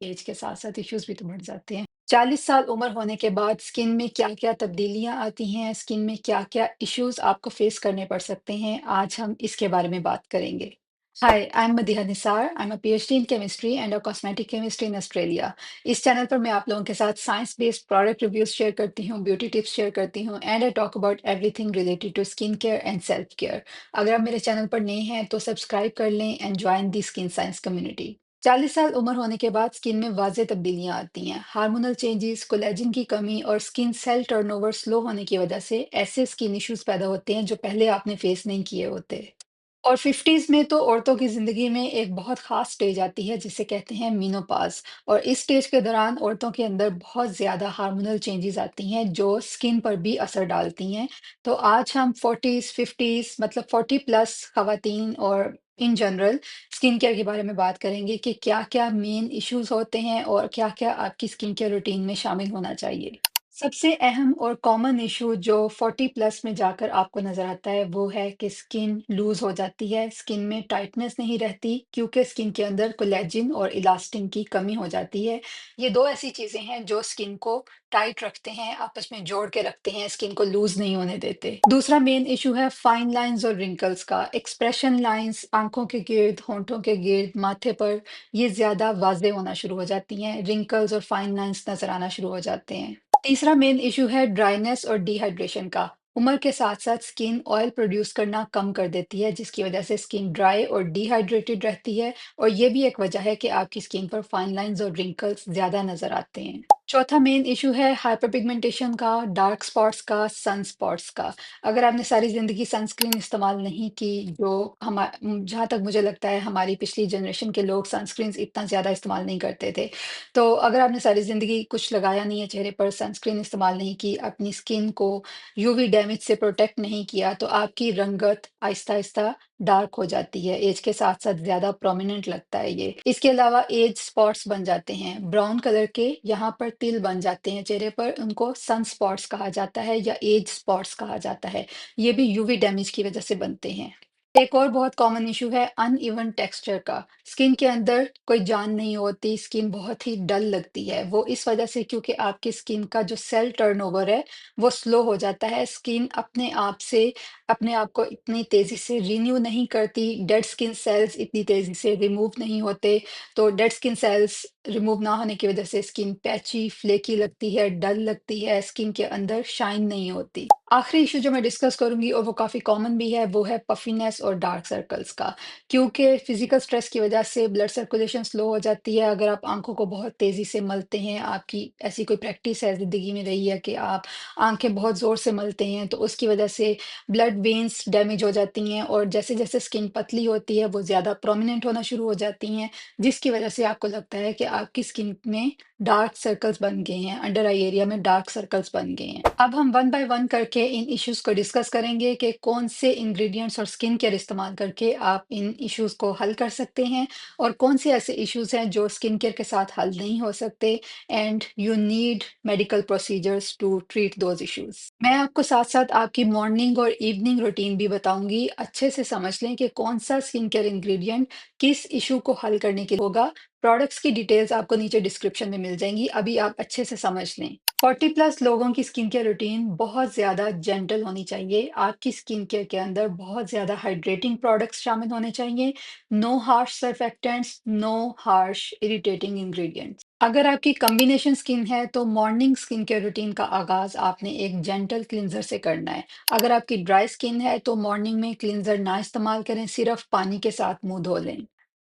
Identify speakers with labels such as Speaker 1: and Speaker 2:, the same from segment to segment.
Speaker 1: As के साथ-साथ issues भी तो बढ़ जाते हैं। 40 साल उम्र होने के बाद स्किन में क्या-क्या तब्दीलियाँ आती हैं, स्किन में क्या-क्या इश्यूज़ आपको फेस करने पड़ सकते हैं, आज हम इसके बारे में बात करेंगे। Hi, I am Madiha Nisar, I am a PhD in chemistry and a cosmetic chemist in Australia. इस चैनल पर मैं आप लोगों के साथ science based product reviews share करती हूँ, ब्यूटी टिप्स शेयर करती हूँ and I talk about everything related to skin care and self care. अगर आप मेरे चैनल पर नए हैं तो सब्सक्राइब कर लें and join the skin science community. 40 साल उम्र होने के बाद स्किन में वाज़ेह तब्दीलियां आती हैं। हार्मोनल चेंजेस, कोलेजन की कमी और स्किन सेल टर्नओवर स्लो होने की वजह से ऐसे स्किन इश्यूज पैदा होते हैं जो पहले आपने फेस नहीं किए होते। और 50s में तो औरतों की ज़िंदगी में एक बहुत ख़ास स्टेज आती है जिसे कहते हैं मेनोपॉज़। और इस स्टेज के दौरान औरतों के अंदर बहुत ज़्यादा हार्मोनल चेंजेस आती हैं जो स्किन पर भी असर डालती हैं। तो आज हम 40s 50s मतलब 40 प्लस ख़वातीन और इन जनरल स्किन केयर के बारे में बात करेंगे कि क्या-क्या मेन इश्यूज़ होते हैं और क्या-क्या आपकी स्किन केयर रूटीन में शामिल होना चाहिए। सबसे अहम और कॉमन इशू जो 40 प्लस में जाकर आपको नजर आता है वो है कि स्किन लूज हो जाती है, स्किन में टाइटनेस नहीं रहती क्योंकि स्किन के अंदर कोलेजन और इलास्टिन की कमी हो जाती है। ये दो ऐसी चीजें हैं जो स्किन को टाइट रखते हैं, आपस में जोड़ के रखते हैं, स्किन को लूज नहीं होने देते। दूसरा मेन इशू है फाइन लाइंस और रिंकल्स का। एक्सप्रेशन लाइंस आंखों के गिर्द, होंठों के गिर्द, माथे पर ये ज्यादा वाजे होना शुरू हो जाती हैं, रिंकल्स और फाइन लाइंस नजर आना शुरू हो जाते हैं। तीसरा मेन इशू है ड्राइनेस और डिहाइड्रेशन का। उम्र के साथ साथ स्किन ऑयल प्रोड्यूस करना कम कर देती है जिसकी वजह से स्किन ड्राई और डिहाइड्रेटेड रहती है। और ये भी एक वजह है कि आपकी स्किन पर फाइन लाइंस और रिंकल्स ज्यादा नजर आते हैं। चौथा मेन इशू है हाइपरपिगमेंटेशन का, डार्क स्पॉट्स का, सन स्पॉट्स का। अगर आपने सारी जिंदगी सनस्क्रीन इस्तेमाल नहीं की, जो हम जहाँ तक मुझे लगता है हमारी पिछली जनरेशन के लोग सनस्क्रीन इतना ज्यादा इस्तेमाल नहीं करते थे। तो अगर आपने सारी ज़िंदगी कुछ लगाया नहीं है चेहरे पर, सनस्क्रीन इस्तेमाल नहीं की, अपनी स्किन को यूवी डैमेज से प्रोटेक्ट नहीं किया, तो आपकी रंगत आहिस्ता-आहिस्ता डार्क हो जाती है। एज के साथ-साथ ज़्यादा प्रोमिनेंट लगता है ये। इसके अलावा एज स्पॉट्स बन जाते हैं, ब्राउन कलर के यहाँ पर तिल बन जाते हैं चेहरे पर, उनको सन स्पॉट्स कहा जाता है या एज स्पॉट्स कहा जाता है। ये भी यूवी डैमेज की वजह से बनते हैं। एक और बहुत कॉमन इशू है अनइवन टेक्सचर का। स्किन के अंदर कोई जान नहीं होती, स्किन बहुत ही डल लगती है। वो इस वजह से क्योंकि आपकी स्किन का जो सेल टर्नओवर है वो स्लो हो जाता है। स्किन अपने आप से अपने आप को इतनी तेजी से रिन्यू नहीं करती, डेड स्किन सेल्स इतनी तेजी से रिमूव नहीं होते। तो डेड स्किन सेल्स रिमूव ना होने की वजह से स्किन पैची, फ्लेकी लगती है, डल लगती है, स्किन के अंदर शाइन नहीं होती। आखिरी इशू जो मैं डिस्कस करूंगी और वो काफी कॉमन भी है, वो है पफीनेस और डार्क सर्कल्स का। क्योंकि फिजिकल स्ट्रेस की वजह से ब्लड सर्कुलेशन स्लो हो जाती है। अगर आप आंखों को बहुत तेजी से मलते हैं, आपकी ऐसी कोई प्रैक्टिस है जिंदगी में रही है कि आप आंखें बहुत जोर से मलते हैं, तो उसकी वजह से ब्लड वेन्स डैमेज हो जाती हैं और जैसे जैसे स्किन पतली होती है वो ज्यादा प्रोमिनेंट होना शुरू हो जाती हैं, जिसकी वजह से आपको लगता है कि आपकी स्किन में डार्क सर्कल्स बन गए हैं, अंडर आई एरिया में डार्क सर्कल्स बन गए हैं। अब हम वन बाय वन करके इन इश्यूज को डिस्कस करेंगे कि कौन से इंग्रेडिएंट्स और स्किन केयर इस्तेमाल करके आप इन इश्यूज को हल कर सकते हैं और कौन से ऐसे इश्यूज हैं जो स्किन केयर के साथ हल नहीं हो सकते and you need medical procedures to treat those issues. मैं आपको साथ साथ आपकी मॉर्निंग और इवनिंग रूटीन भी बताऊंगी। अच्छे से समझ लें कि कौन सा स्किन केयर इंग्रेडिएंट किस इशू को हल करने के लिए होगा। प्रोडक्ट्स की डिटेल्स आपको नीचे डिस्क्रिप्शन में मिल जाएंगी, अभी आप अच्छे से समझ लें। 40 प्लस लोगों की स्किन केयर रूटीन बहुत ज़्यादा जेंटल होनी चाहिए। आपकी स्किन केयर के अंदर बहुत ज़्यादा हाइड्रेटिंग प्रोडक्ट्स शामिल होने चाहिए। No harsh surfactants, no harsh irritating ingredients. अगर आपकी कॉम्बिनेशन स्किन है तो मॉर्निंग स्किन केयर रूटीन का आगाज आपने एक जेंटल क्लिंजर से करना है। अगर आपकी ड्राई स्किन है तो मॉर्निंग में क्लिंजर ना इस्तेमाल करें, सिर्फ पानी के साथ मुंह धो लें।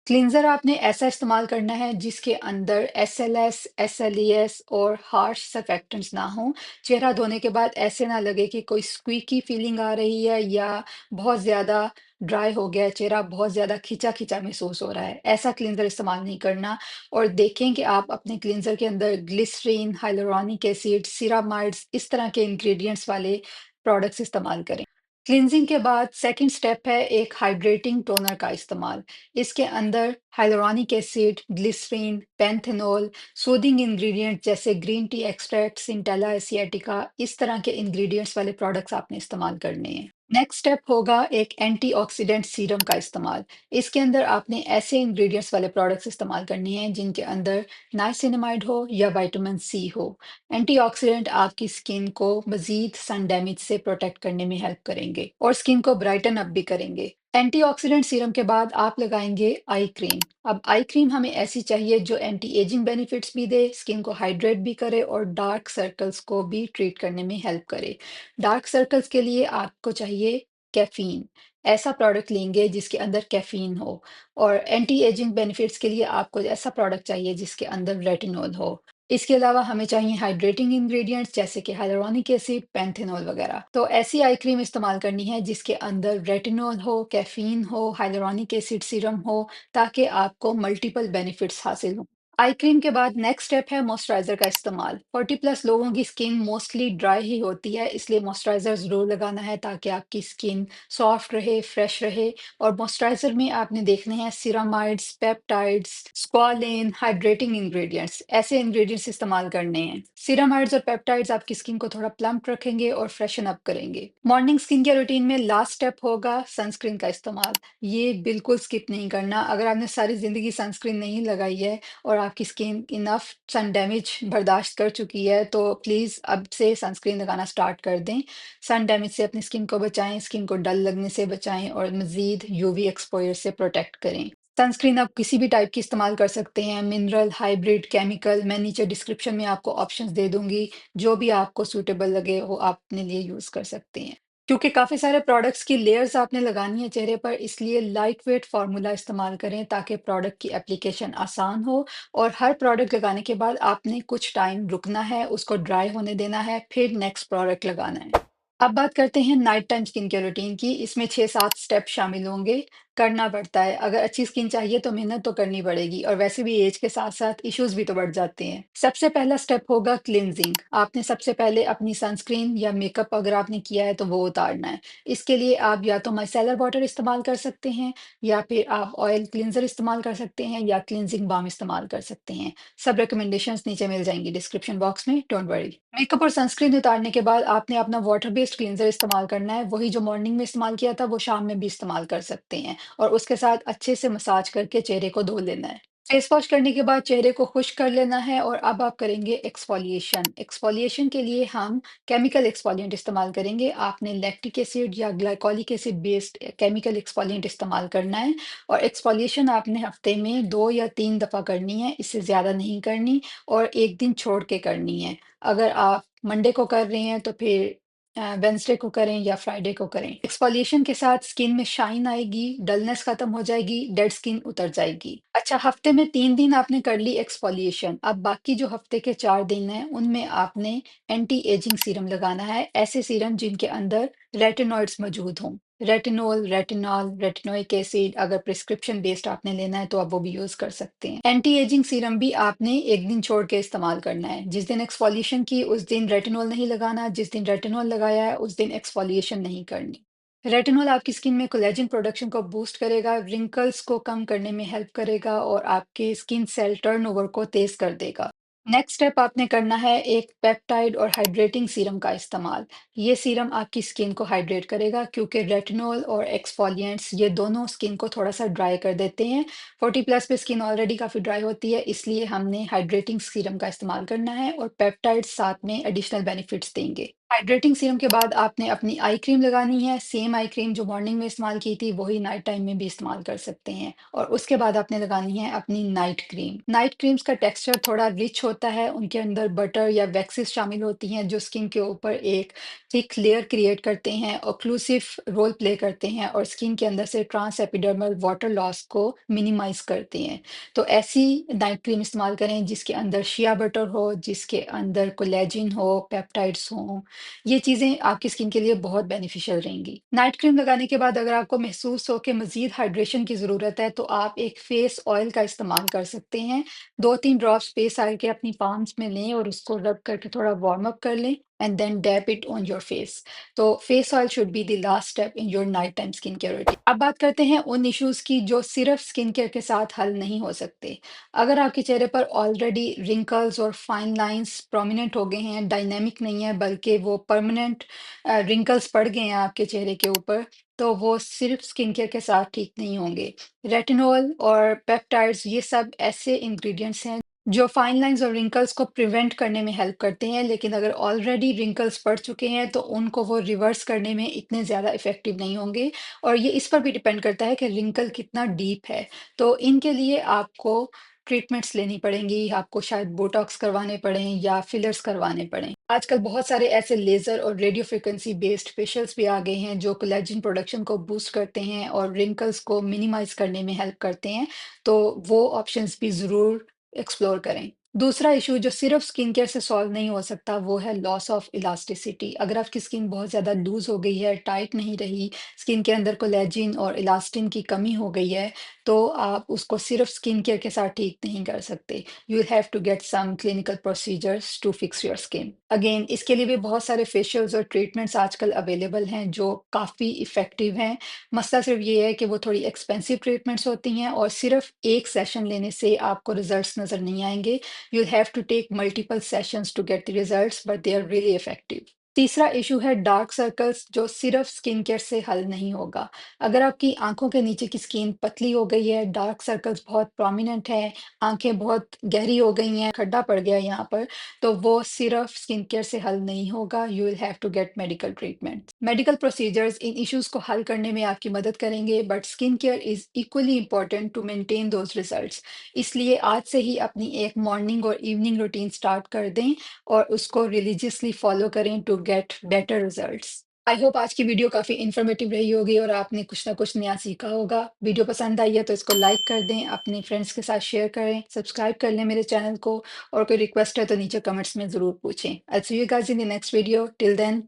Speaker 1: क्लींजर आपने ऐसा इस्तेमाल करना है जिसके अंदर एसएलएस, एसएलईएस और हार्श सर्फेक्टेंट्स ना हो। चेहरा धोने के बाद ऐसे ना लगे कि कोई स्क्वीकी फीलिंग आ रही है या बहुत ज़्यादा ड्राई हो गया है चेहरा, बहुत ज़्यादा खिंचा-खिंचा महसूस हो रहा है। ऐसा क्लींजर इस्तेमाल नहीं करना और देखें कि आप अपने क्लींजर के अंदर ग्लिसरीन, हाइलुरोनिक एसिड, सिरामाइड्स इस तरह के इंग्रेडिएंट्स वाले प्रोडक्ट्स इस्तेमाल करें। क्लींजिंग के बाद सेकंड स्टेप है एक हाइड्रेटिंग टोनर का इस्तेमाल। इसके अंदर hyaluronic acid, glycerin, panthenol, soothing ingredient जैसे green tea extract, centella asiatica इस तरह के इंग्रेडिएंट्स वाले प्रोडक्ट्स आपने इस्तेमाल करने हैं। नेक्स्ट स्टेप होगा एक एंटीऑक्सीडेंट सीरम का इस्तेमाल। इसके अंदर आपने ऐसे इंग्रेडिएंट्स वाले प्रोडक्ट्स इस्तेमाल करने हैं जिनके अंदर नाइसिनामाइड हो या विटामिन सी हो। एंटीऑक्सीडेंट आपकी स्किन को मजीद सन डैमेज से प्रोटेक्ट करने में हेल्प करेंगे और स्किन को ब्राइटन अप भी करेंगे। एंटीऑक्सीडेंट सीरम के बाद आप लगाएंगे आई क्रीम। अब आई क्रीम हमें ऐसी चाहिए जो एंटी एजिंग बेनिफिट्स भी दे, स्किन को हाइड्रेट भी करे और डार्क सर्कल्स को भी ट्रीट करने में हेल्प करे। डार्क सर्कल्स के लिए आपको चाहिए कैफीन। ऐसा प्रोडक्ट लेंगे जिसके अंदर कैफीन हो। और एंटी एजिंग बेनिफिट्स के लिए आपको ऐसा प्रोडक्ट चाहिए जिसके अंदर रेटिनॉल हो। इसके अलावा हमें चाहिए हाइड्रेटिंग इंग्रेडिएंट्स जैसे कि हाइलुरोनिक एसिड, पैंथेनॉल वगैरह। तो ऐसी आई क्रीम इस्तेमाल करनी है जिसके अंदर रेटिनॉल हो, कैफीन हो, हाइलुरोनिक एसिड सीरम हो, ताकि आपको मल्टीपल बेनिफिट्स हासिल हों। आई क्रीम के बाद नेक्स्ट स्टेप है मॉइस्चराइजर का इस्तेमाल। 40+ लोगों की स्किन मोस्टली ड्राई ही होती है, इसलिए मॉइस्चराइजर जरूर लगाना है ताकि आपकी स्किन सॉफ्ट रहे, फ्रेश रहे। और मॉइस्चराइजर में आपने देखने हैं ceramides, peptides, squalane, hydrating ingredients, ऐसे इंग्रेडिएंट्स इस्तेमाल करने हैं। सिरामाइड्स और पेप्टाइड्स आपकी स्किन को थोड़ा प्लम्प रखेंगे और फ्रेशन अप करेंगे। मॉर्निंग स्किन केयर रूटीन में लास्ट स्टेप होगा सनस्क्रीन का इस्तेमाल। ये बिल्कुल स्किप नहीं करना। अगर आपने सारी जिंदगी सनस्क्रीन नहीं लगाई है और आपकी स्किन इनफ सन डैमेज बर्दाश्त कर चुकी है, तो प्लीज़ अब से सनस्क्रीन लगाना स्टार्ट कर दें। सन डैमेज से अपनी स्किन को बचाएं, स्किन को डल लगने से बचाएं और मज़ीद यूवी एक्सपोजर से प्रोटेक्ट करें। सनस्क्रीन आप किसी भी टाइप की इस्तेमाल कर सकते हैं, मिनरल, हाइब्रिड, केमिकल। मैं नीचे डिस्क्रिप्शन में आपको ऑप्शंस दे दूंगी, जो भी आपको सूटेबल लगे वो आप अपने लिए यूज़ कर सकते हैं। क्योंकि काफ़ी सारे प्रोडक्ट्स की लेयर्स आपने लगानी है चेहरे पर, इसलिए लाइट वेट फार्मूला इस्तेमाल करें ताकि प्रोडक्ट की एप्लीकेशन आसान हो। और हर प्रोडक्ट लगाने के बाद आपने कुछ टाइम रुकना है, उसको ड्राई होने देना है, फिर नेक्स्ट प्रोडक्ट लगाना है। अब बात करते हैं night time skin care routine की। इसमें 6-7 स्टेप शामिल होंगे। करना पड़ता है, अगर अच्छी स्किन चाहिए तो मेहनत तो करनी पड़ेगी, और वैसे भी एज के साथ साथ इश्यूज भी तो बढ़ जाते हैं। सबसे पहला स्टेप होगा क्लिनजिंग। आपने सबसे पहले अपनी सनस्क्रीन या मेकअप अगर आपने किया है तो वो उतारना है। इसके लिए आप या तो माइसेलर वाटर इस्तेमाल कर सकते हैं, या फिर आप ऑयल क्लिनजर इस्तेमाल कर सकते हैं, या क्लिनजिंग बाम इस्तेमाल कर सकते हैं। सब रिकमेंडेशंस नीचे मिल जाएंगी डिस्क्रिप्शन बॉक्स में, डोंट वरी। मेकअप और सनस्क्रीन उतारने के बाद आपने अपना वाटर बेस्ड क्लींजर इस्तेमाल करना है। वही जो मॉर्निंग में इस्तेमाल किया था वो शाम में भी इस्तेमाल कर सकते हैं, और उसके साथ अच्छे से मसाज करके चेहरे को धो लेना है। फेस वॉश करने के बाद चेहरे को खुश्क कर लेना है, और अब आप करेंगे एक्सफोलिएशन। एक्सफोलिएशन के लिए हम केमिकल एक्सफोलिएंट इस्तेमाल करेंगे। आपने लैक्टिक एसिड या glycolic acid based chemical exfoliant इस्तेमाल करना है। और एक्सफोलिएशन आपने हफ्ते में 2 या 3 दफ़ा करनी है, इससे ज़्यादा नहीं करनी। और एक दिन छोड़ के करनी है। अगर आप मंडे को कर रहे हैं तो फिर वेंसडे को करें या फ्राइडे को करें। एक्सफोलिएशन के साथ स्किन में शाइन आएगी, डलनेस खत्म हो जाएगी, डेड स्किन उतर जाएगी। अच्छा, हफ्ते में 3 दिन आपने कर ली एक्सफोलिएशन। अब बाकी जो हफ्ते के 4 दिन हैं उनमें आपने एंटी एजिंग सीरम लगाना है। ऐसे सीरम जिनके अंदर रेटिनॉइड्स मौजूद हों। Retinol, retinol, retinoic acid. अगर प्रिस्क्रिप्शन बेस्ड आपने लेना है तो आप वो भी यूज कर सकते हैं। एंटी एजिंग सीरम भी आपने एक दिन छोड़ के इस्तेमाल करना है। जिस दिन एक्सफोलिएशन की उस दिन रेटिनॉल नहीं लगाना, जिस दिन रेटिनॉल लगाया है उस दिन एक्सफोलिएशन नहीं करनी। रेटिनॉल आपकी स्किन में कोलेजन प्रोडक्शन को बूस्ट करेगा, रिंकल्स को कम करने में हेल्प करेगा और आपके स्किन सेल टर्नओवर को तेज कर देगा। नेक्स्ट स्टेप आपने करना है एक पेप्टाइड और हाइड्रेटिंग सीरम का इस्तेमाल। ये सीरम आपकी स्किन को हाइड्रेट करेगा, क्योंकि रेटिनॉल और एक्सफोलिएंट्स ये दोनों स्किन को थोड़ा सा ड्राई कर देते हैं। 40+ पे स्किन ऑलरेडी काफ़ी ड्राई होती है, इसलिए हमने हाइड्रेटिंग सीरम का इस्तेमाल करना है, और पेप्टाइड साथ में एडिशनल बेनिफिट्स देंगे। हाइड्रेटिंग सीरम के बाद आपने अपनी आई क्रीम लगानी है। सेम आई क्रीम जो मॉर्निंग में इस्तेमाल की थी वही नाइट टाइम में भी इस्तेमाल कर सकते हैं। और उसके बाद आपने लगानी है अपनी नाइट क्रीम। नाइट क्रीम्स का टेक्सचर थोड़ा रिच होता है, उनके अंदर बटर या वैक्सेस शामिल होती हैं जो स्किन के ऊपर एक थिक लेयर क्रिएट करते हैं, ऑक्लूसिव रोल प्ले करते हैं, और स्किन के अंदर से ट्रांस एपिडर्मल वाटर लॉस को मिनिमाइज करते हैं। तो ऐसी नाइट क्रीम इस्तेमाल करें जिसके अंदर शिया बटर हो, जिसके अंदर कोलेजिन हो, पेप्टाइड्स हों। ये चीज़ें आपकी स्किन के लिए बहुत बेनिफिशियल रहेंगी। नाइट क्रीम लगाने के बाद अगर आपको महसूस हो कि मज़ीद हाइड्रेशन की ज़रूरत है, तो आप एक फेस ऑयल का इस्तेमाल कर सकते हैं। 2-3 ड्रॉप्स फेस ऑयल के अपनी पाम्स में लें और उसको रब करके थोड़ा वार्म अप कर लें। and then dab it on your face. तो face oil should be the last step in your night time skin care routine. अब बात करते हैं उन इश्यूज की जो सिर्फ स्किन केयर के साथ हल नहीं हो सकते। अगर आपके चेहरे पर ऑलरेडी रिंकल्स और फाइन लाइंस प्रोमिनेंट हो गए हैं, डायनेमिक नहीं है बल्कि वो परमानेंट रिंकल्स पड़ गए हैं आपके चेहरे के ऊपर, तो वो सिर्फ स्किन केयर के साथ ठीक नहीं होंगे। रेटिनॉल और पेप्टाइड्स ये सब ऐसे इंग्रेडिएंट्स हैं जो फाइन लाइंस और रिंकल्स को प्रिवेंट करने में हेल्प करते हैं, लेकिन अगर ऑलरेडी रिंकल्स पड़ चुके हैं तो उनको वो रिवर्स करने में इतने ज़्यादा इफेक्टिव नहीं होंगे। और ये इस पर भी डिपेंड करता है कि रिंकल कितना डीप है। तो इनके लिए आपको ट्रीटमेंट्स लेनी पड़ेंगी, आपको शायद बोटॉक्स करवाने पड़ें या फिलर्स करवाने पड़ें। आजकल बहुत सारे ऐसे लेज़र और रेडियो फ्रिक्वेंसी बेस्ड फेशियल्स भी आ गए हैं जो कोलेजन प्रोडक्शन को बूस्ट करते हैं और रिंकल्स को मिनिमाइज करने में हेल्प करते हैं। तो वो ऑप्शंस भी ज़रूर एक्सप्लोर करें। दूसरा इशू जो सिर्फ स्किन केयर से सॉल्व नहीं हो सकता वो है लॉस ऑफ इलास्टिसिटी। अगर आपकी स्किन बहुत ज़्यादा लूज हो गई है, टाइट नहीं रही, स्किन के अंदर कोलेजिन और इलास्टिन की कमी हो गई है, तो आप उसको सिर्फ स्किन केयर के साथ ठीक नहीं कर सकते। You will have to get some clinical procedures to fix your skin. Again इसके लिए भी बहुत सारे फेशियल्स और ट्रीटमेंट्स आजकल अवेलेबल हैं जो काफ़ी इफ़ेक्टिव हैं। मसला सिर्फ ये है कि वो थोड़ी एक्सपेंसिव ट्रीटमेंट्स होती हैं और सिर्फ एक सेशन लेने से आपको रिजल्ट्स नज़र नहीं आएंगे। You'll have to take multiple sessions to get the results, but they are really effective. तीसरा इशू है डार्क सर्कल्स जो सिर्फ स्किन केयर से हल नहीं होगा। अगर आपकी आंखों के नीचे की स्किन पतली हो गई है, डार्क सर्कल्स बहुत प्रोमिनेंट हैं, आंखें बहुत गहरी हो गई हैं, खड्डा पड़ गया है यहाँ पर, तो वो सिर्फ स्किन केयर से हल नहीं होगा। You will have to get medical treatment. Medical procedures इन इश्यूज को हल करने में आपकी मदद करेंगे, but skin care is equally important to maintain those results. इसलिए आज से ही अपनी एक मॉर्निंग और इवनिंग रूटीन स्टार्ट कर दें और उसको रिलीजियसली फॉलो करें to get better results. I hope आज की वीडियो काफ़ी इन्फॉर्मेटिव रही होगी और आपने कुछ ना कुछ नया सीखा होगा। वीडियो पसंद आई है तो इसको लाइक कर दें, अपने फ्रेंड्स के साथ शेयर करें, सब्सक्राइब कर लें मेरे चैनल को, और कोई रिक्वेस्ट है तो नीचे कमेंट्स में ज़रूर पूछें। I see you guys in the next video. Till then,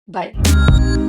Speaker 1: bye.